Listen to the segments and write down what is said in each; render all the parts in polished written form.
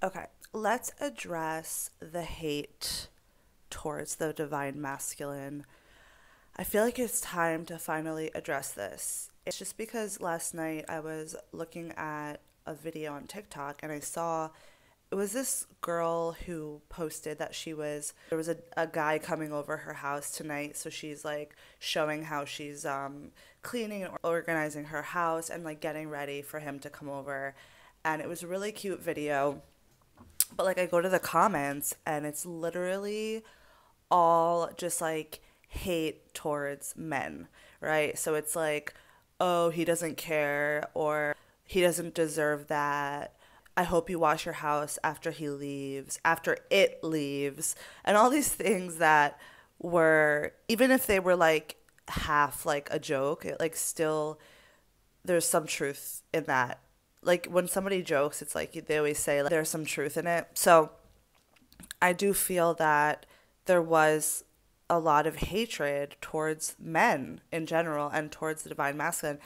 Okay, let's address the hate towards the divine masculine. I feel like it's time to finally address this. It's just because last night I was looking at a video on TikTok and I saw it was this girl who posted that there was a guy coming over her house tonight, so she's like showing how she's cleaning and organizing her house and like getting ready for him to come over. And it was a really cute video, but like I go to the comments and it's literally all just like hate towards men, right? So it's like, oh, he doesn't care, or he doesn't deserve that. I hope you wash your house after it leaves, and all these things that were, even if they were like half like a joke, it like still, there's some truth in that. Like when somebody jokes, it's like they always say like, there's some truth in it. So I do feel that there was a lot of hatred towards men in general and towards the divine masculine.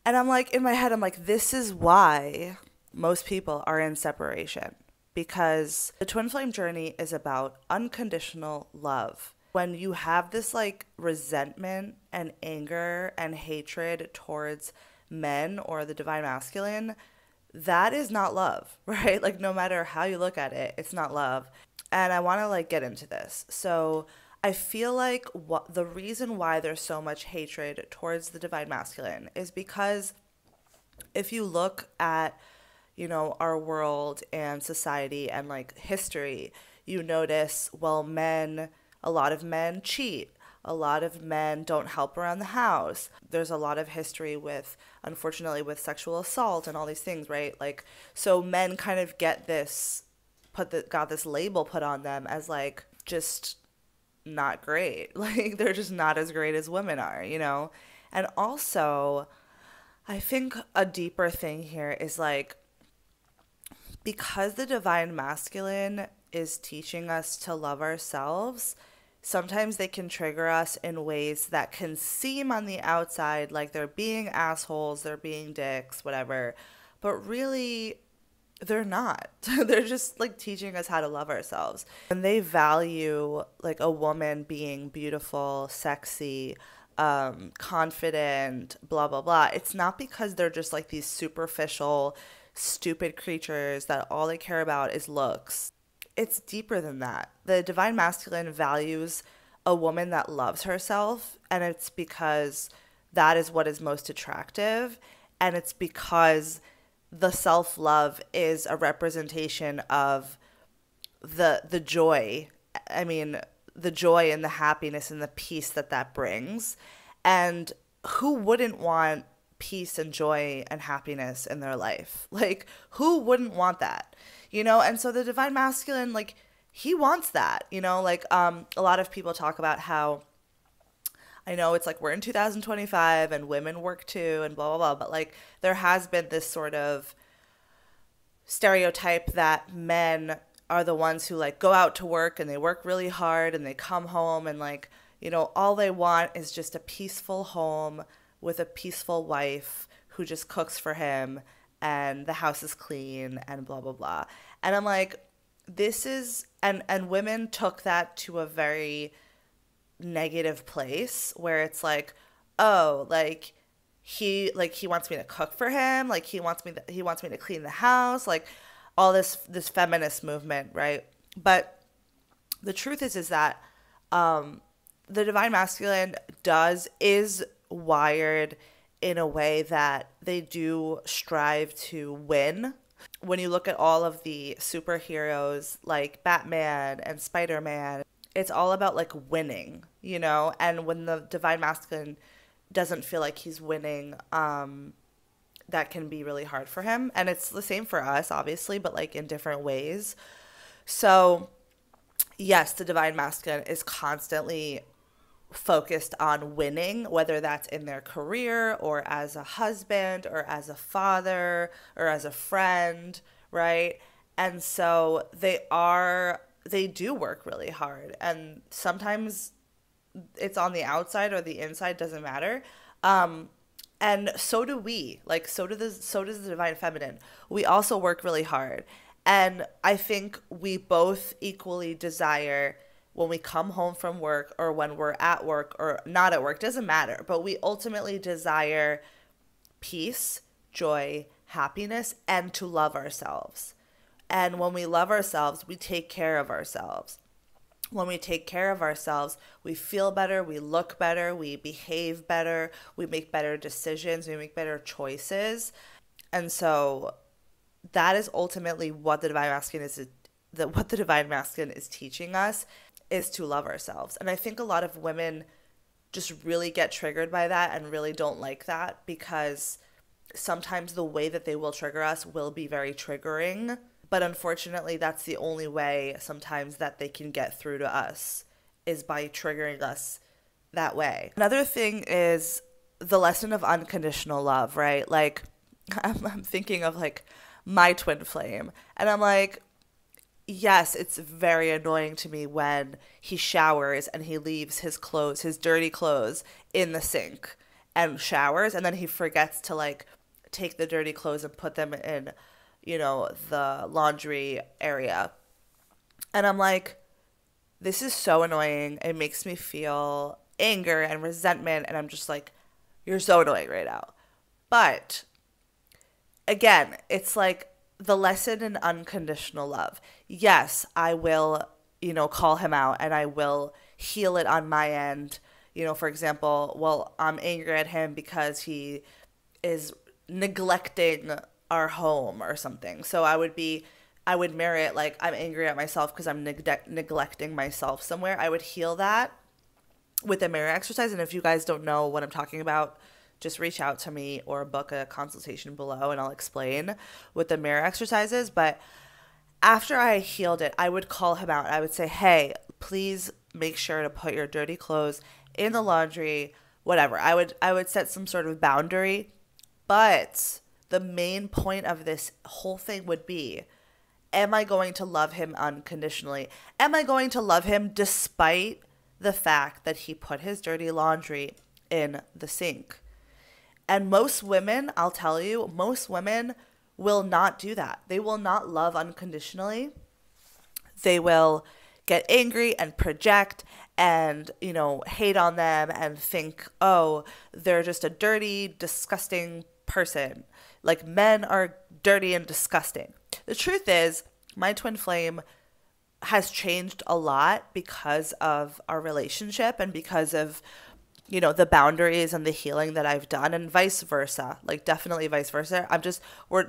And I'm like, in my head, I'm like, this is why most people are in separation, because the twin flame journey is about unconditional love. When you have this like resentment and anger and hatred towards men or the divine masculine, that is not love, right? Like no matter how you look at it, it's not love. And I want to like get into this. So I feel like the reason why there's so much hatred towards the divine masculine is because if you look at, our world and society and like history, you notice, well, a lot of men cheat. A lot of men don't help around the house. There's a lot of history with, unfortunately, with sexual assault and all these things, right? Like, so men kind of got this label put on them as like just not great. Like, they're just not as great as women are. And also, I think a deeper thing here is like, because the divine masculine is teaching us to love ourselves, sometimes they can trigger us in ways that can seem on the outside like they're being assholes, they're being dicks, whatever. But really, they're not. They're just like teaching us how to love ourselves. And they value like a woman being beautiful, sexy, confident, blah, blah, blah. It's not because they're just like these superficial, stupid creatures that all they care about is looks. It's deeper than that. The divine masculine values a woman that loves herself, and it's because that is what is most attractive, and it's because the self-love is a representation of the joy. I mean, the joy and the happiness and the peace that brings. And who wouldn't want peace and joy and happiness in their life? Like, who wouldn't want that? And so the divine masculine, like, he wants that, like, a lot of people talk about how, I know it's like we're in 2025 and women work too and blah, blah, blah. But like there has been this sort of stereotype that men are the ones who like go out to work and they work really hard and they come home and like, all they want is just a peaceful home with a peaceful wife who just cooks for him and the house is clean and blah, blah, blah. And I'm like, and women took that to a very negative place where it's like, oh, he wants me to cook for him, like he wants me to clean the house, like all this feminist movement, right? But the truth is that the divine masculine is wired in a way that they do strive to win. When you look at all of the superheroes like Batman and Spider-Man, it's all about like winning, and when the divine masculine doesn't feel like he's winning, that can be really hard for him. And it's the same for us, obviously, but like in different ways. So yes, the divine masculine is constantly focused on winning, whether that's in their career or as a husband or as a father or as a friend, right? And so they do work really hard, and sometimes it's on the outside or the inside, doesn't matter. And so do we, like so does the divine feminine. We also work really hard, And I think we both equally desire, when we come home from work or when we're at work or not at work, doesn't matter, but we ultimately desire peace, joy, happiness, and to love ourselves. And when we love ourselves, we take care of ourselves. When we take care of ourselves, we feel better, we look better, we behave better, we make better decisions, we make better choices. And so that is ultimately what the divine masculine is teaching us, is to love ourselves. And I think a lot of women just really get triggered by that and really don't like that, because sometimes the way that they will trigger us will be very triggering. But unfortunately, that's the only way sometimes that they can get through to us, is by triggering us that way. Another thing is the lesson of unconditional love, right? Like, I'm thinking of like my twin flame, and I'm like, yes, it's very annoying to me when he showers and he leaves his clothes, his dirty clothes, in the sink and showers, and then he forgets to like take the dirty clothes and put them in, the laundry area. And I'm like, this is so annoying. It makes me feel anger and resentment, and I'm just like, you're so annoying right now. But again, it's like the lesson in unconditional love. Yes, I will, call him out, and I will heal it on my end. For example, well, I'm angry at him because he is neglecting our home or something. So I would mirror it like, I'm angry at myself because I'm neglecting myself somewhere. I would heal that with a mirror exercise. And if you guys don't know what I'm talking about, just reach out to me or book a consultation below and I'll explain what the mirror exercise is. But after I healed it, I would call him out. I would say, hey, please make sure to put your dirty clothes in the laundry, whatever. I would set some sort of boundary. But the main point of this whole thing would be, am I going to love him unconditionally? Am I going to love him despite the fact that he put his dirty laundry in the sink? And most women, I'll tell you, most women will not do that. They will not love unconditionally. They will get angry and project and, hate on them and think, oh, they're just a dirty, disgusting person. Like, men are dirty and disgusting. The truth is, my twin flame has changed a lot because of our relationship and because of, the boundaries and the healing that I've done, and vice versa. Like, definitely vice versa.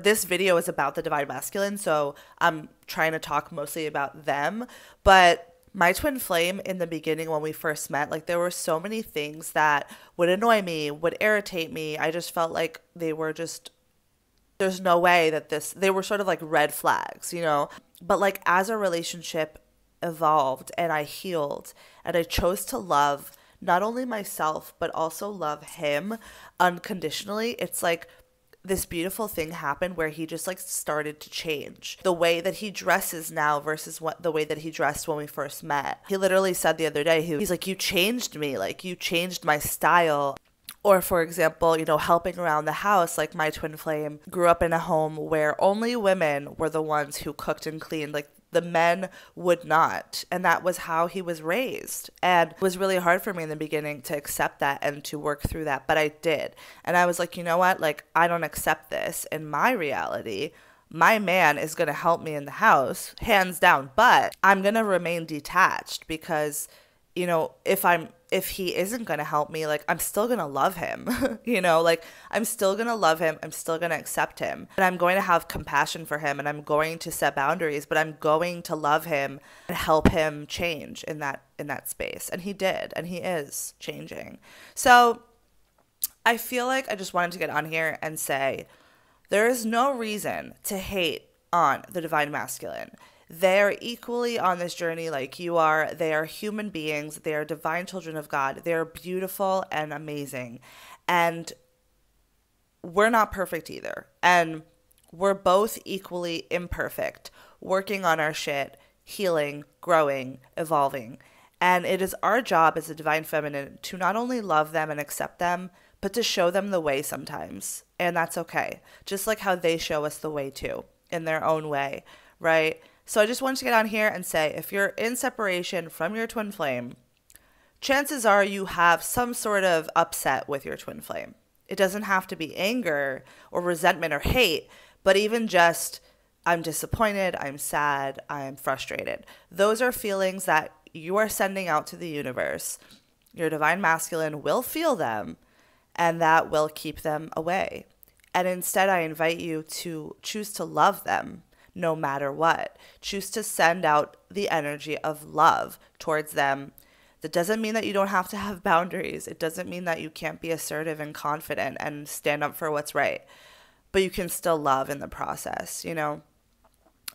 This video is about the divine masculine, so I'm trying to talk mostly about them. But my twin flame, in the beginning when we first met, like, there were so many things that would annoy me, would irritate me. I just felt like they were just, there's no way that they were sort of like red flags, But like, as our relationship evolved and I healed and I chose to love not only myself, but also love him unconditionally, it's like this beautiful thing happened where he just like started to change. The way that he dresses now versus the way that he dressed when we first met. He literally said the other day, he's like, you changed me, like you changed my style. Or for example, helping around the house, like my twin flame grew up in a home where only women were the ones who cooked and cleaned. Like, the men would not. And that was how he was raised. And it was really hard for me in the beginning to accept that and to work through that. But I did. And I was like, you know what? Like, I don't accept this in my reality. My man is going to help me in the house, hands down. But I'm going to remain detached because, if he isn't going to help me, like, I'm still going to love him, like, I'm still going to love him. I'm still going to accept him, and I'm going to have compassion for him, and I'm going to set boundaries, but I'm going to love him and help him change in that space. And he did, and he is changing. So I feel like I just wanted to get on here and say, there is no reason to hate on the divine masculine. They are equally on this journey like you are. They are human beings. They are divine children of God. They are beautiful and amazing. And we're not perfect either. And we're both equally imperfect, working on our shit, healing, growing, evolving. And it is our job as a divine feminine to not only love them and accept them, but to show them the way sometimes. And that's okay. Just like how they show us the way too, in their own way. right? So I just wanted to get on here and say, if you're in separation from your twin flame, chances are you have some sort of upset with your twin flame. It doesn't have to be anger or resentment or hate, but even just, I'm disappointed, I'm sad, I'm frustrated. Those are feelings that you are sending out to the universe. Your divine masculine will feel them, and that will keep them away. And instead, I invite you to choose to love them no matter what. Choose to send out the energy of love towards them. That doesn't mean that you don't have to have boundaries. It doesn't mean that you can't be assertive and confident and stand up for what's right. But you can still love in the process, you know?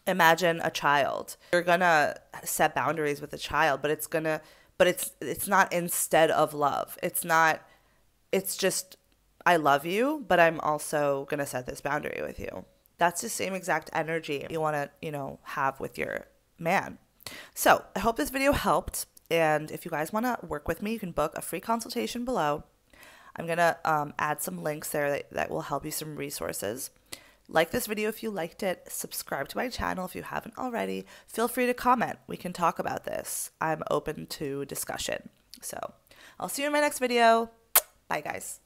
Imagine a child. You're gonna set boundaries with a child, but it's not instead of love. It's just, I love you, but I'm also gonna set this boundary with you. That's the same exact energy you wanna, have with your man. So I hope this video helped. And if you guys want to work with me, you can book a free consultation below. I'm going to add some links there that will help you some resources. Like this video if you liked it. Subscribe to my channel if you haven't already. Feel free to comment. We can talk about this. I'm open to discussion. So I'll see you in my next video. Bye, guys.